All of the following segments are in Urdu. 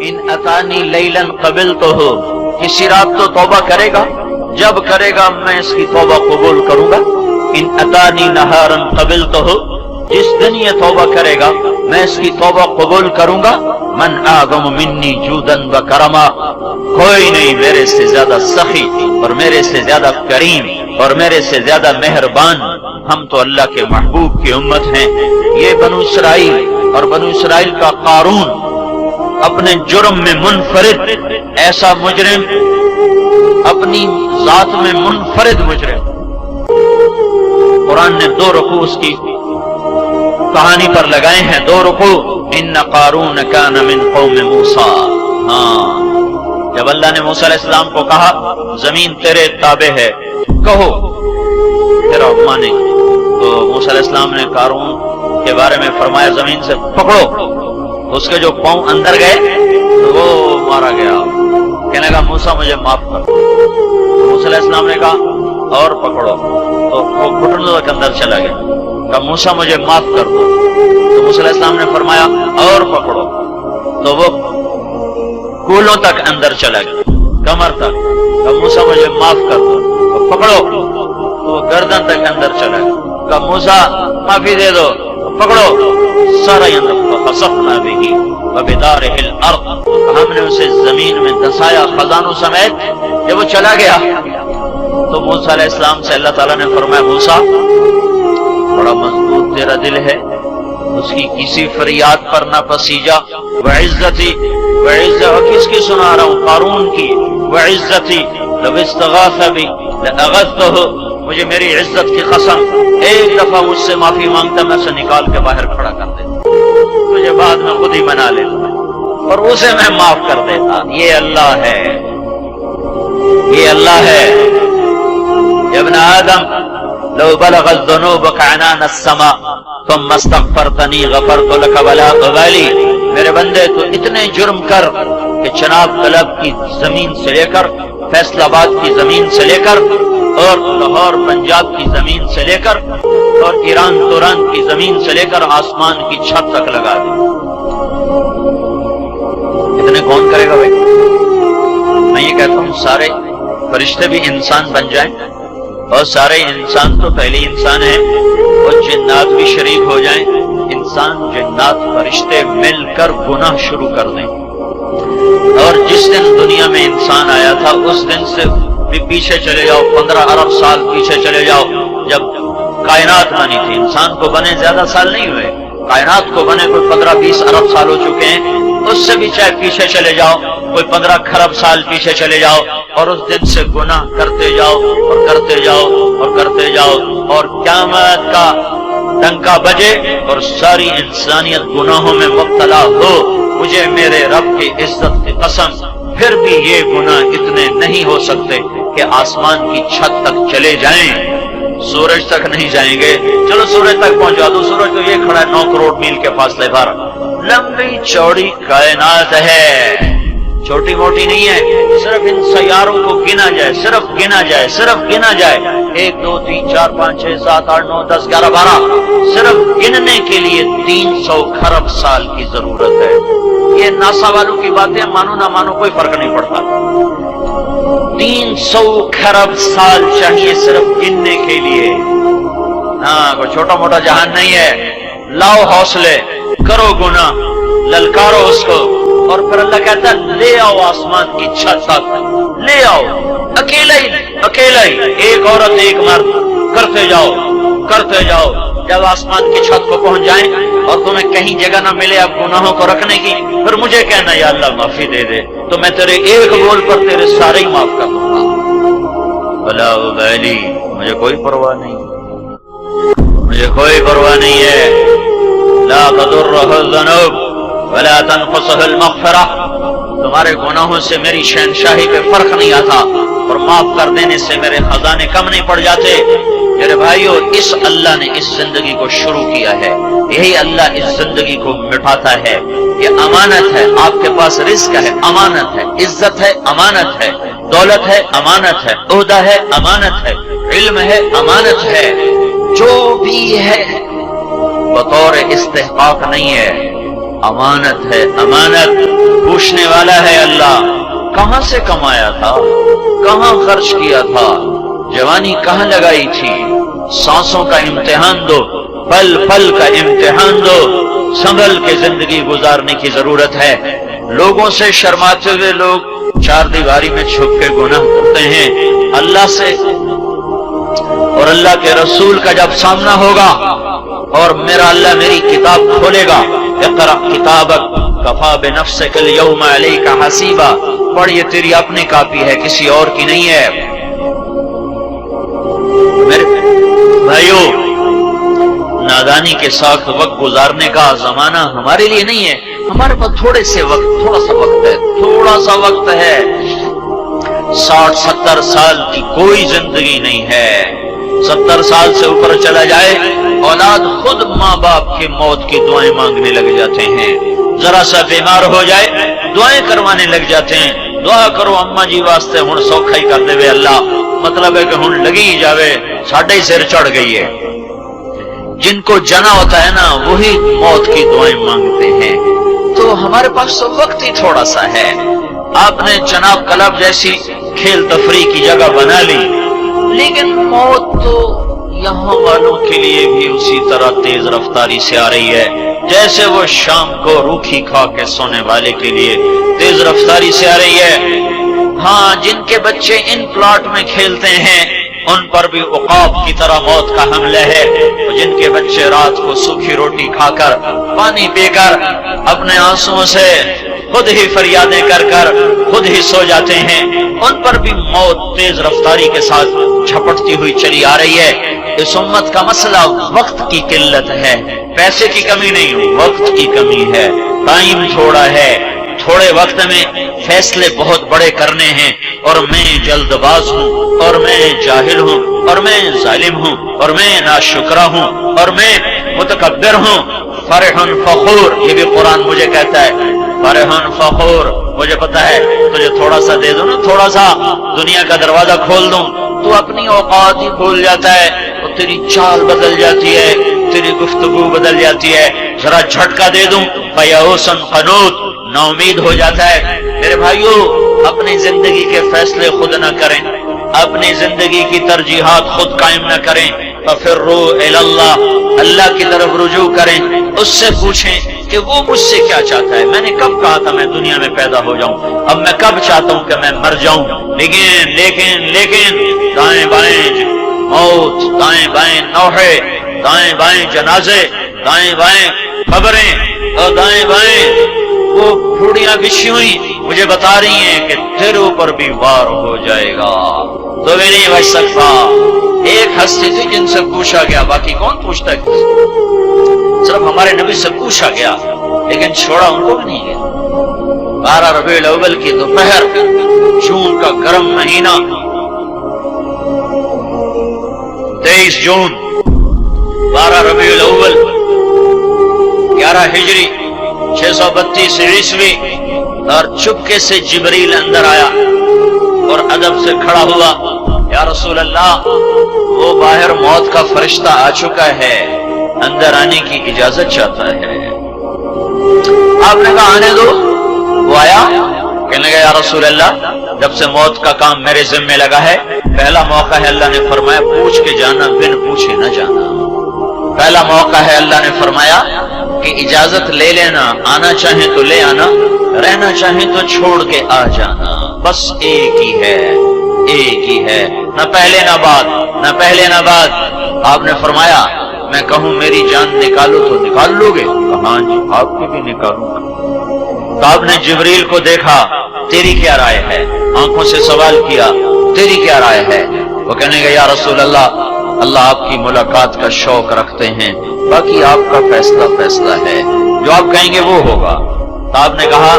ان اتانی لیلن قبلتہ، کسی رات تو توبہ کرے گا، جب کرے گا میں اس کی توبہ قبول کروں گا۔ ان اتانی نہارن قبلتہ، جس دن یہ توبہ کرے گا میں اس کی توبہ قبول کروں گا۔ من اعظم منی جودن و کرما، کوئی نہیں میرے سے زیادہ سخی اور میرے سے زیادہ کریم اور میرے سے زیادہ مہربان۔ ہم تو اللہ کے محبوب کی امت ہیں۔ یہ بنو اسرائیل اور بنو اسرائیل کا قارون اپنے جرم میں منفرد، ایسا مجرم اپنی ذات میں منفرد مجرم۔ قرآن نے 2 رکوع اس کی کہانی پر لگائے ہیں، 2 رکوع۔ ان قارون کان من قوم موسیٰ، ہاں جب اللہ نے موسیٰ علیہ السلام کو کہا زمین تیرے تابع ہے، کہو تیرا مانے، تو موسیٰ علیہ السلام نے قارون کے بارے میں فرمایا زمین سے پکڑو، اس کے جو پاؤں اندر گئے وہ مارا گیا۔ کہنے لگا موسیٰ مجھے معاف کر۔ موسیٰ علیہ السلام نے کہا اور پکڑو، تو وہ گھٹنوں تک اندر چلا گیا۔ کہا موسیٰ مجھے معاف کر دو، تو موسیٰ علیہ السلام نے فرمایا اور پکڑو، تو وہ کولوں تک اندر چلا گیا، کمر تک۔ کہا موسیٰ مجھے معاف کر دو، تو پکڑو، تو وہ گردن تک اندر چلا گیا۔ کہا موسیٰ معافی دے دو، تو پکڑو، سارا اندر فخسفنا بہ وبدارہ الارض، ہم نے اسے زمین میں دھسایا خزانوں سمیت۔ جب وہ چلا گیا تو موسیٰ علیہ السلام سے اللہ تعالیٰ نے فرمایا موسیٰ بڑا مضبوط تیرا دل ہے، اس کی کسی فریاد پر نہ پسیجا۔ وعزتی، کس کی سنا رہا ہوں؟ قارون کی۔ وعزتی لو استغاث بی لاغثتہ، مجھے میری عزت کی قسم ایک دفعہ مجھ سے معافی مانگتا میں اسے نکال کے باہر کھڑا کر دیتا، تجھے بعد میں خود ہی بنا لیتا اور اسے میں معاف کر دیتا۔ یہ اللہ ہے، یہ اللہ ہے۔ یا ابن آدم لو بلغت ذنوبک عنان السماء ثم استغفرتنی غفرت لک ولا ابالی، میرے بندے تو اتنے جرم کر کہ چناب طلب کی زمین سے لے کر فیصل آباد کی زمین سے لے کر اور لاہور پنجاب کی زمین سے لے کر اور ایران توران کی زمین سے لے کر آسمان کی چھت تک لگا دے، اتنے کون کرے گا بھائی؟ میں یہ کہتا ہوں سارے فرشتے بھی انسان بن جائیں اور سارے انسان تو پہلے انسان ہیں اور جنات بھی شریک ہو جائیں، انسان جنات فرشتے مل کر گناہ شروع کر دیں، اور جس دن دنیا میں انسان آیا تھا اس دن سے بھی پیچھے چلے جاؤ، 15 ارب سال پیچھے چلے جاؤ، جب کائنات بنی تھی۔ انسان کو بنے زیادہ سال نہیں ہوئے، کائنات کو بنے کوئی 15-20 ارب سال ہو چکے ہیں، اس سے بھی چاہے پیچھے چلے جاؤ، کوئی 15 کھرب سال پیچھے چلے جاؤ، اور اس دن سے گناہ کرتے جاؤ اور کرتے جاؤ اور کرتے جاؤ، اور قیامت کا ڈنکا بجے اور ساری انسانیت گناہوں میں مبتلا ہو، مجھے میرے رب کی عزت کی قسم پھر بھی یہ گناہ اتنے نہیں ہو سکتے کہ آسمان کی چھت تک چلے جائیں، سورج تک نہیں جائیں گے۔ چلو سورج تک پہنچا دو، سورج تو یہ کھڑا ہے 9 کروڑ میل کے فاصلے پر۔ لمبی چوڑی کائنات ہے، چھوٹی موٹی نہیں ہے۔ صرف ان سیاروں کو گنا جائے، صرف گنا جائے، صرف گنا جائے، 1 2 3 4 5 6 7 8 9 10 11 12، صرف گننے کے لیے 300 کھرب سال کی ضرورت ہے۔ یہ ناسا والوں کی باتیں مانو نہ مانو کوئی فرق نہیں پڑتا، 300 کھرب سال چاہیے صرف گننے کے لیے۔ ہاں کوئی چھوٹا موٹا جہان نہیں ہے۔ لاؤ حوصلے، کرو گناہ، للکارو اس کو، اور پھر اللہ کہتا ہے لے آؤ آسمان کی چھت تک، لے آؤ، اکیلا ہی ایک عورت ایک مرد، کرتے جاؤ کرتے جاؤ، جب آسمان کی چھت کو پہنچ جائیں اور تمہیں کہیں جگہ نہ ملے اب گناہوں کو رکھنے کی، پھر مجھے کہنا یا اللہ معافی دے دے، تو میں تیرے ایک بول پر تیرے سارے ہی معاف کر دوں گا۔ ولا ابالی، مجھے کوئی پرواہ نہیں، مجھے کوئی پرواہ نہیں ہے۔ لا تضرہ الذنوب ولا تنقصہ المغفرہ، تمہارے گناہوں سے میری شہنشاہی پہ فرق نہیں آتا اور معاف کر دینے سے میرے خزانے کم نہیں پڑ جاتے۔ میرے بھائیو، اس اللہ نے اس زندگی کو شروع کیا ہے، یہی اللہ اس زندگی کو مٹھاتا ہے۔ یہ امانت ہے، آپ کے پاس رزق ہے، امانت ہے، عزت ہے، امانت ہے، دولت ہے، امانت ہے، عہدہ ہے، امانت ہے، علم ہے، امانت ہے، جو بھی ہے بطور استحقاق نہیں ہے، امانت ہے، امانت پوچھنے والا ہے اللہ، کہاں سے کمایا تھا، کہاں خرچ کیا تھا، جوانی کہاں لگائی تھی، سانسوں کا امتحان دو، پل پل کا امتحان دو، سنبھل کے زندگی گزارنے کی ضرورت ہے۔ لوگوں سے شرماتے ہوئے لوگ چار دیواری میں چھپ کے گناہ کرتے ہیں، اللہ سے اور اللہ کے رسول کا جب سامنا ہوگا اور میرا اللہ میری کتاب کھولے گا، اقرأ کتابک کفا بنفسک اليوم علیک حسیبا، پڑھ یہ تیری اپنی کاپی ہے، کسی اور کی نہیں ہے۔ میرے بھائیو، نادانی کے ساتھ وقت گزارنے کا زمانہ ہمارے لیے نہیں ہے، ہمارے پاس تھوڑا سا وقت ہے، 60-70 سال کی کوئی زندگی نہیں ہے۔ 70 سال سے اوپر چلا جائے، اولاد خود ماں باپ کی موت کی دعائیں مانگنے لگ جاتے ہیں، ذرا سا بیمار ہو جائے دعائیں کروانے لگ جاتے ہیں، دعا کرو اماں جی واسطے ہن سوکھا ہی کر دے وے اللہ، مطلب ہے کہ ہن لگی ہی جاوے، ساڈے سر چڑھ گئی ہے۔ جن کو جنا ہوتا ہے نا وہی موت کی دعائیں مانگتے ہیں۔ تو ہمارے پاس تو وقت ہی تھوڑا سا ہے۔ آپ نے جناب کلب جیسی کھیل تفریح کی جگہ بنا لی، لیکن موت تو یہاں والوں کے لیے بھی اسی طرح تیز رفتاری سے آ رہی ہے جیسے وہ شام کو روکھی کھا کے سونے والے کے لیے تیز رفتاری سے آ رہی ہے۔ ہاں، جن کے بچے ان پلاٹ میں کھیلتے ہیں ان پر بھی عقاب کی طرح موت کا حملہ ہے، اور جن کے بچے رات کو سوکھی روٹی کھا کر پانی پی کر اپنے آنسوؤں سے خود ہی فریادیں کر کر خود ہی سو جاتے ہیں، ان پر بھی موت تیز رفتاری کے ساتھ جھپٹتی ہوئی چلی آ رہی ہے۔ اس امت کا مسئلہ وقت کی قلت ہے، پیسے کی کمی نہیں، وقت کی کمی ہے، ٹائم تھوڑا ہے، تھوڑے وقت میں فیصلے بہت بڑے کرنے ہیں، اور میں جلد باز ہوں، اور میں جاہل ہوں، اور میں ظالم ہوں، اور میں ناشکرا ہوں، اور میں متکبر ہوں۔ فرح فخور، یہ بھی قرآن مجھے کہتا ہے، فرح فخور، مجھے پتا ہے تجھے تھوڑا سا دے دوں نا، تھوڑا سا دنیا کا دروازہ کھول دوں، تو اپنی اوقات ہی بھول جاتا ہے، اور تیری چال بدل جاتی ہے، تیری گفتگو بدل جاتی ہے، ذرا جھٹکا دے دوں فیئوسن قنوط، نا امید ہو جاتا ہے۔ میرے بھائیو، اپنی زندگی کے فیصلے خود نہ کریں، اپنی زندگی کی ترجیحات خود قائم نہ کریں، ففروا الی اللہ، اللہ کی طرف رجوع کریں، اس سے پوچھیں کہ وہ مجھ سے کیا چاہتا ہے۔ میں نے کب کہا تھا میں دنیا میں پیدا ہو جاؤں، اب میں کب چاہتا ہوں کہ میں مر جاؤں، لیکن دائیں بائیں موت، دائیں بائیں نوحے، دائیں بائیں جنازے، دائیں بائیں خبریں، اور دائیں بائیں وہ پھوڑیاں بچھی ہوئی مجھے بتا رہی ہیں کہ تیرے اوپر بھی وار ہو جائے گا، تو بھی نہیں بچ سکتا۔ ایک ہستی تھی جن سے پوچھا گیا، باقی کون پوچھتا ہے، صرف ہمارے نبی سے پوچھا گیا لیکن چھوڑا ان کو بھی نہیں گیا۔ 12 ربیع الاول کی دوپہر، جون کا گرم مہینہ، 23 جون 12 ربیع الاول 11 ہجری 632 عیسوی، اور چپکے سے جبریل اندر آیا اور ادب سے کھڑا ہوا، یا رسول اللہ، وہ باہر موت کا فرشتہ آ چکا ہے، اندر آنے کی اجازت چاہتا ہے۔ آپ نے کہا آنے دو، وہ آیا، کہنے لگا یا رسول اللہ، جب سے موت کا کام میرے ذمہ لگا ہے، پہلا موقع ہے اللہ نے فرمایا پوچھ کے جانا، بن پوچھے نہ جانا۔ پہلا موقع ہے اللہ نے فرمایا کہ اجازت لے لینا، آنا چاہیں تو لے آنا، رہنا چاہیں تو چھوڑ کے آ جانا، بس ایک ہی ہے، ایک ہی ہے، نہ پہلے نہ بعد، نہ پہلے نہ بعد۔ آپ نے فرمایا میں کہوں میری جان نکالو تو نکال لو گے؟ کہاں جی، آپ کی بھی نکالوں گا۔ تو آپ نے جبریل کو دیکھا، تیری کیا رائے ہے؟ آنکھوں سے سوال کیا، تیری کیا رائے ہے؟ وہ کہنے گا یا رسول اللہ، اللہ آپ کی ملاقات کا شوق رکھتے ہیں، باقی آپ کا فیصلہ ہے، جو آپ کہیں گے وہ ہوگا۔ تو آپ نے کہا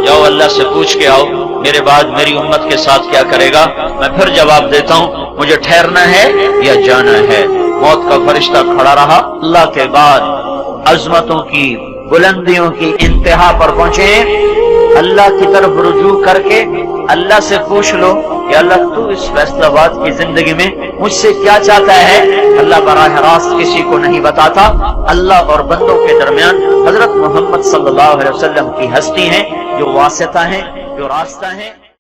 جاؤ اللہ سے پوچھ کے آؤ میرے بعد میری امت کے ساتھ کیا کرے گا، میں پھر جواب دیتا ہوں، مجھے ٹھہرنا ہے یا جانا ہے۔ موت کا فرشتہ کھڑا رہا، اللہ کے بعد عظمتوں کی بلندیوں کی انتہا پر پہنچے، اللہ کی طرف رجوع کر کے اللہ سے پوچھ لو کہ اللہ تو اس فیصلہ باد کی زندگی میں مجھ سے کیا چاہتا ہے؟ اللہ براہ راست کسی کو نہیں بتاتا، اللہ اور بندوں کے درمیان حضرت محمد صلی اللہ علیہ وسلم کی ہستی ہیں جو واسطہ ہیں، جو راستہ ہیں۔